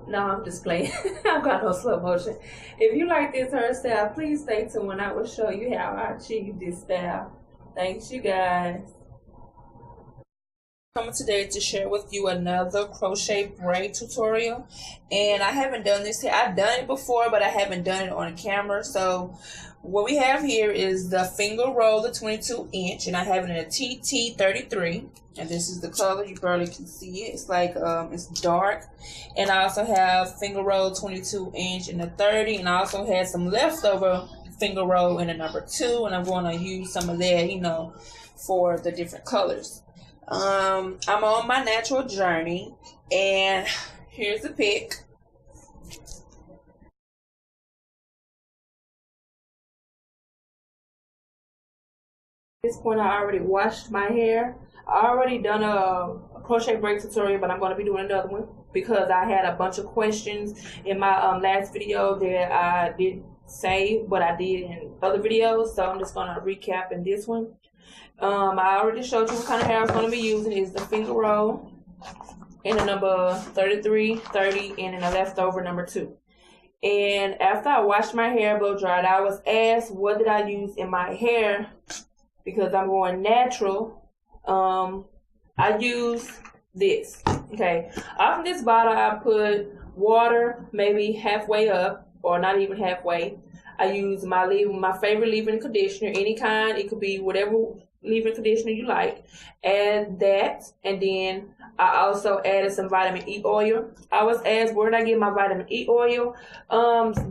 No, I'm just playing. I've got no slow motion. If you like this hairstyle, please stay tuned and I will show you how I achieved this style. Thanks, you guys. Coming today to share with you another crochet braid tutorial, and I haven't done this here. I've done it before, but I haven't done it on camera. So what we have here is the finger roll, the 22 inch, and I have it in a TT33, and this is the color. You barely can see it. It's like it's dark. And I also have finger roll 22 inch in the 30, and I also had some leftover finger roll in the number 2, and I'm going to use some of that, you know, for the different colors. I'm on my natural journey, and here's the pic. At this point, I already washed my hair. I already done a crochet braid tutorial, but I'm going to be doing another one because I had a bunch of questions in my last video that I didn't say what I did in other videos, so I'm just going to recap in this one. I already showed you what kind of hair I was going to be using. Is the finger roll in the number 33, 30, and in the leftover number 2. And after I washed my hair, blow dried, I was asked what did I use in my hair because I'm going natural. I use this. Okay, off this bottle I put water maybe halfway up or not even halfway. I use my favorite leave-in conditioner, any kind. It could be whatever leave-in conditioner you like. Add that, and then I also added some vitamin E oil. I was asked where did I get my vitamin E oil.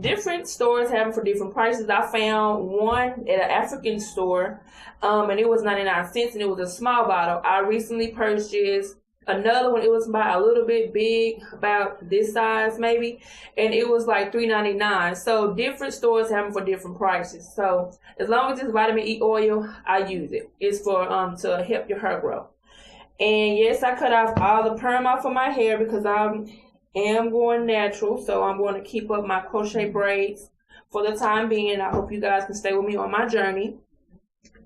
Different stores have them for different prices. I found one at an African store, and it was 99 cents, and it was a small bottle. I recently purchased another one. It was about a little bit big, about this size maybe, and it was like $3.99. So different stores have them for different prices. So as long as it's vitamin E oil, I use it. It's for to help your hair grow. And yes, I cut off all the perm off of my hair because I am going natural. So I'm going to keep up my crochet braids for the time being. I hope you guys can stay with me on my journey.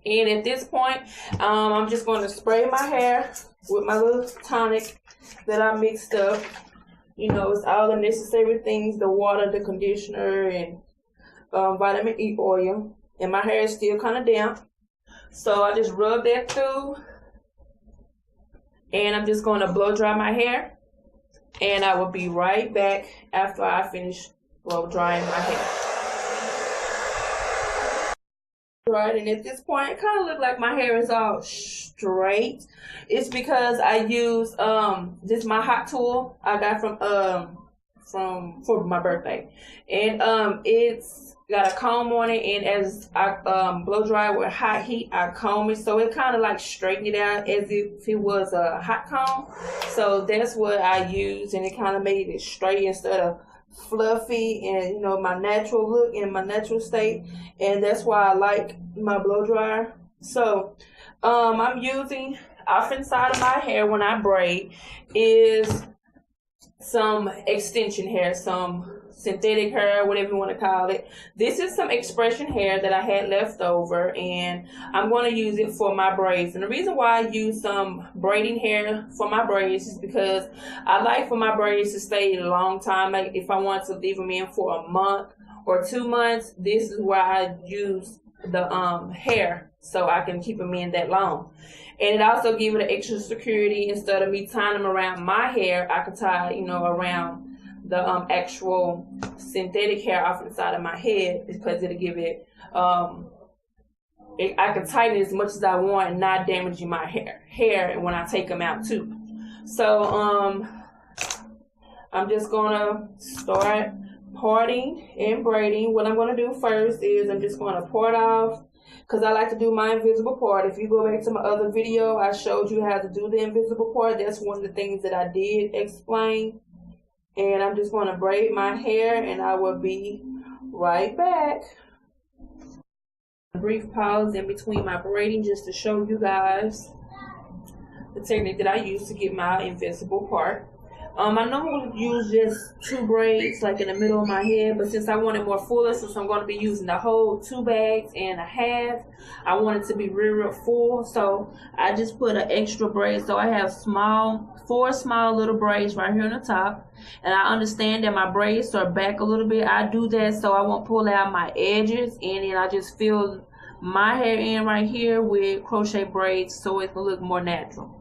And at this point, I'm just going to spray my hair with my little tonic that I mixed up. You know, it's all the necessary things, the water, the conditioner, and vitamin E oil. And my hair is still kind of damp. So I just rub that through. And I'm just going to blow dry my hair. And I will be right back after I finish blow drying my hair. Right, and at this point it kind of look like my hair is all straight. It's because I use this my hot tool I got from for my birthday, and it's got a comb on it, and as I blow dry with hot heat, I comb it so it kind of like straighten it out as if it was a hot comb. So that's what I use, and it kind of made it straight instead of fluffy, and you know, my natural look and my natural state. And that's why I like my blow dryer. So I'm using off inside of my hair when I braid is some extension hair, some synthetic hair, whatever you want to call it. This is some expression hair that I had left over, and I'm going to use it for my braids. And the reason why I use some braiding hair for my braids is because I like for my braids to stay a long time. Like if I want to leave them in for a month or 2 months, this is where I use the hair so I can keep them in that long. And it also gives it an extra security. Instead of me tying them around my hair, I can tie, you know, around the actual synthetic hair off the side of my head, because it'll give it, I can tighten it as much as I want and not damaging my hair when I take them out too. So I'm just gonna start parting and braiding. What I'm gonna do first is I'm just gonna part off, because I like to do my invisible part. If you go back to my other video, I showed you how to do the invisible part. That's one of the things that I did explain. And I'm just going to braid my hair, and I will be right back. A brief pause in between my braiding just to show you guys the technique that I use to get my invisible part. I normally use just 2 braids like in the middle of my head, but since I want it more fuller, since I'm going to be using the whole 2 bags and a half, I want it to be real full. So I just put an extra braid. So I have 4 small little braids right here on the top, and I understand that my braids are back a little bit. I do that so I won't pull out my edges, and then I just fill my hair in right here with crochet braids so it can look more natural.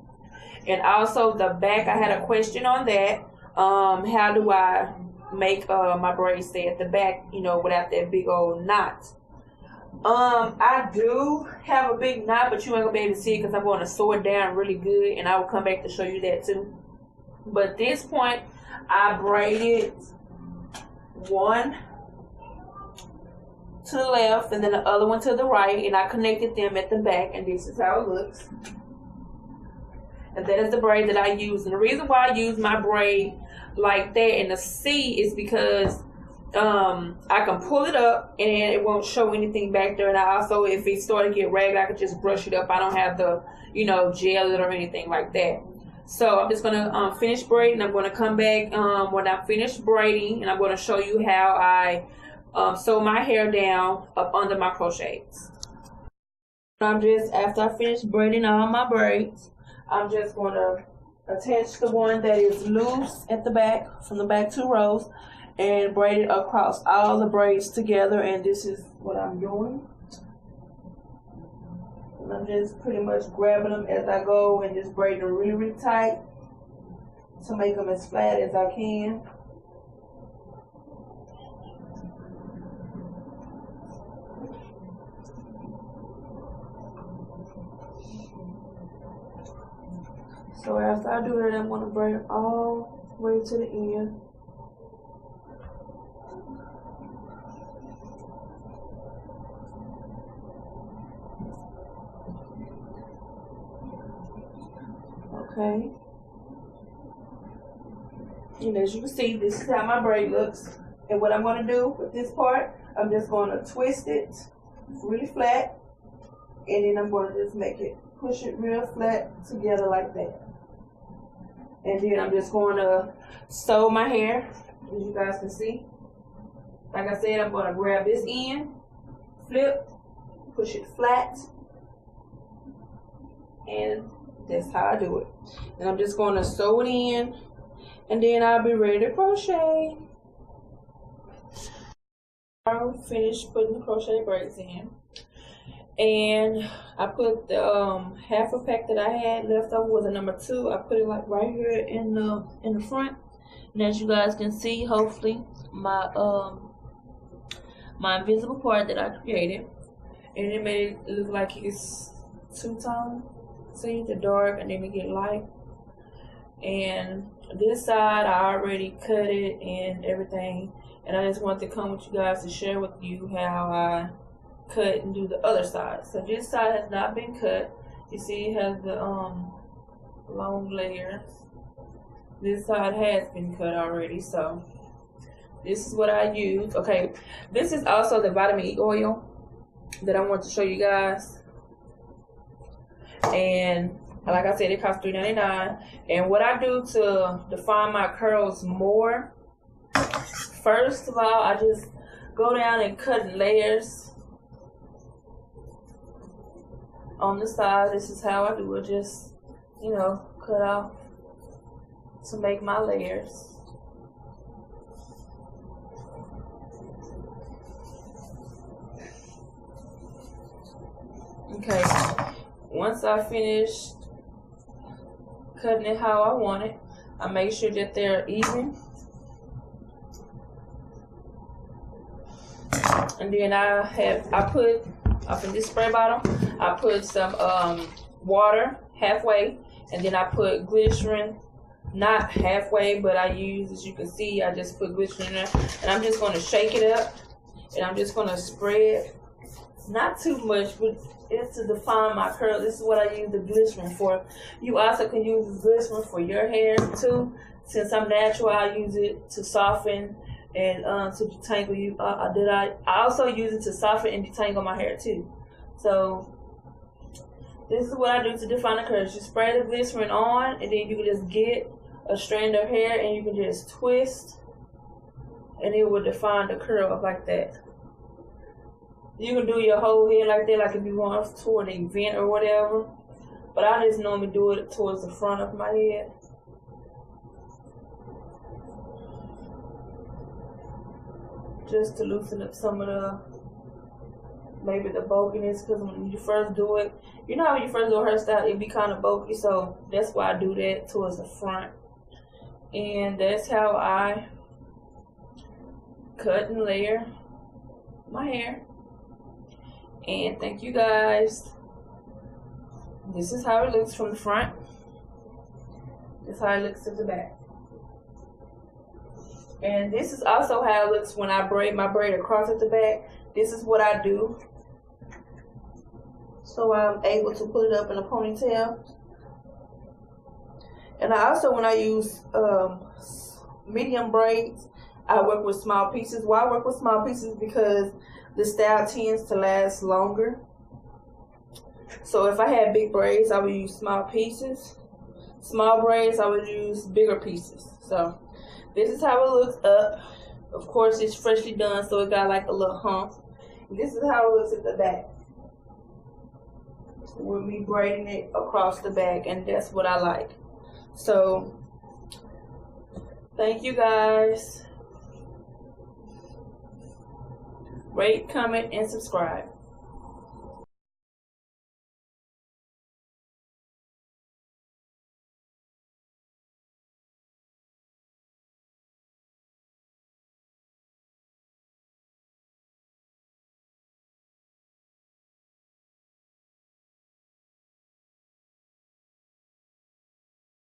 And also the back, I had a question on that. How do I make my braids stay at the back, you know, without that big old knot? I do have a big knot, but you ain't gonna be able to see it because I'm going to sew it down really good, and I will come back to show you that too. But at this point, I braided one to the left and then the other one to the right, and I connected them at the back, and this is how it looks. And that is the braid that I use. And the reason why I use my braid like that in the C is because I can pull it up and it won't show anything back there. And I also, if it started to get ragged, I could just brush it up. I don't have to, you know, gel it or anything like that. So I'm just going to finish braiding. I'm going to come back when I'm finished braiding, and I'm going to show you how I sew my hair down up under my crochets. After I finish braiding all my braids, I'm just going to attach the one that is loose at the back, from the back 2 rows, and braid it across all the braids together. And this is what I'm doing. And I'm just pretty much grabbing them as I go and just braiding them really, really tight to make them as flat as I can. So after I do that, I'm going to braid it all the way to the end. Okay. And as you can see, this is how my braid looks. And what I'm going to do with this part, I'm just going to twist it really flat. And then I'm going to just push it real flat together like that. And then I'm just going to sew my hair, as you guys can see. Like I said, I'm going to grab this end, flip, push it flat, and that's how I do it. And I'm just going to sew it in, and then I'll be ready to crochet. I'm finished putting the crochet braids in. And I put the half a pack that I had left over was a number 2. I put it like right here in the front, and as you guys can see, hopefully my my invisible part that I created, and it made it look like it's 2-tone. See, the dark and then we get light. And this side I already cut it and everything, and I just wanted to come with you guys to share with you how I cut and do the other side. So this side has not been cut. You see it has the long layers. This side has been cut already, so this is what I use. Okay, this is also the vitamin E oil that I want to show you guys, and like I said, it costs $3.99. And what I do to define my curls more, first of all, I just go down and cut in layers on the side. This is how I do it. Just, you know, cut off to make my layers. Okay, once I finished cutting it how I want it, I make sure that they're even. And then I put up in this spray bottle, I put some water halfway, and then I put glycerin, not halfway, but I use, as you can see, I just put glycerin in there, and I'm just going to shake it up, and I'm just going to spread, not too much, but it's to define my curl. This is what I use the glycerin for. You also can use the glycerin for your hair too. Since I'm natural, I use it to soften and to detangle you. I also use it to soften and detangle my hair too. So this is what I do to define the curls. You spray the glycerin on, and then you can just get a strand of hair and you can just twist and it will define the curl like that. You can do your whole head like that, like if you want to an event or whatever. But I just normally do it towards the front of my head. Just to loosen up some of the, maybe the bulkiness, because when you first do it, you know how when you first do a hairstyle, it be kind of bulky, so that's why I do that towards the front. And that's how I cut and layer my hair. And thank you guys. This is how it looks from the front. This is how it looks at the back. And this is also how it looks when I braid my braid across at the back. This is what I do. So I'm able to put it up in a ponytail. And I also, when I use medium braids, I work with small pieces. Why I work with small pieces? Because the style tends to last longer. So if I had big braids, I would use small pieces. Small braids, I would use bigger pieces. So this is how it looks up. Of course, it's freshly done, so it got like a little hump. This is how it looks at the back, with me braiding it across the back, and that's what I like. So thank you guys. Rate, comment, and subscribe.